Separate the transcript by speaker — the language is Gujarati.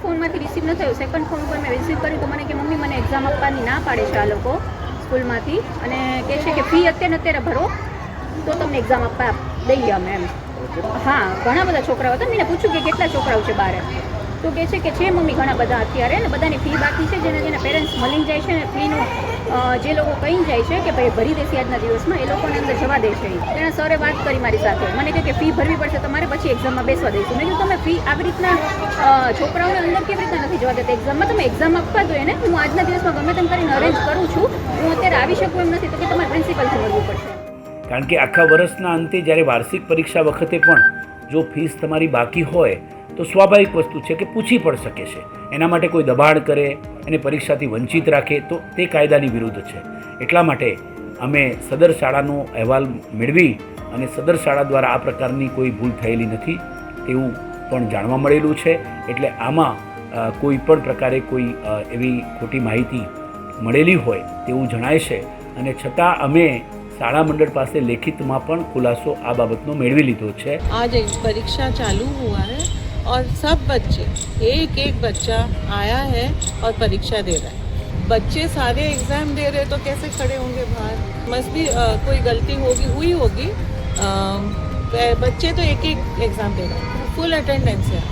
Speaker 1: ફોનમાંથી રિસીવ ન થયું. સેકન્ડ ફોન ઉપર મેં રિસીવ કર્યું તો મને કે મમ્મી મને એક્ઝામ આપવાની ના પાડે છે આ લોકો સ્કૂલમાંથી, અને કહે છે કે ફી અત્યારે ભરો તો તમને એક્ઝામ આપવા દઈએ અમે એમ. હા, ઘણા બધા છોકરાઓ હતા. મેં પૂછ્યું કે કેટલા છોકરાઓ છે બહાર, તો કહે છે કે છે મમ્મી ઘણા બધા અત્યારે, ને બધાની ફી બાકી છે. જેના પેરેન્ટ્સ મળી જાય છે ને ફીનું જે લોકો કહી જાય છે કે ભાઈ ભરી દેશે આજના દિવસમાં, એ લોકોને અંદર જવા દે છે. તેના સરે વાત કરી મારી સાથે, મને કહે કે ફી ભરવી પડશે તમારે, પછી એક્ઝામમાં બેસવા દઈશું. મેં કીધું તમે ફી આવી રીતના છોકરાઓને અંદર કેવી રીતના નથી જવા દેતા એક્ઝામમાં? તમે એક્ઝામ આપવા દો એને. હું આજના દિવસમાં ગમે તેમ કરીને અરેન્જ કરું છું, હું અત્યારે આવી શકું એમ નથી, તો કે તમારે પ્રિન્સિપલથી મળવું પડશે.
Speaker 2: કારણ કે આખા વર્ષના અંતે જ્યારે વાર્ષિક પરીક્ષા વખતે પણ જો ફીસ તમારી બાકી હોય તો સ્વાભાવિક વસ્તુ છે કે પૂછી પણ શકે છે. એના માટે કોઈ દબાણ કરે અને પરીક્ષાથી વંચિત રાખે તો તે કાયદાની વિરુદ્ધ છે. એટલા માટે અમે સદર શાળાનો અહેવાલ મેળવી અને સદર શાળા દ્વારા આ પ્રકારની કોઈ ભૂલ થયેલી નથી તેવું પણ જાણવા મળેલું છે. એટલે આમાં કોઈ પણ પ્રકારે કોઈ એવી ખોટી માહિતી મળેલી હોય તેવું જણાય છે, અને છતાં અમે शाला मंडल पास लेखित में पण खुलासो आ बाबतनो मेळवी लीधो छे।
Speaker 3: आज एक परीक्षा चालू हुआ है और सब बच्चे एक बच्चा आया है और परीक्षा दे रहा है। बच्चे सारे एग्जाम दे रहे तो कैसे खड़े होंगे बाहर? मस्ट भी कोई गलती हुई होगी। बच्चे तो एक एग्जाम दे रहे हैं, फुल अटेंडेंस है।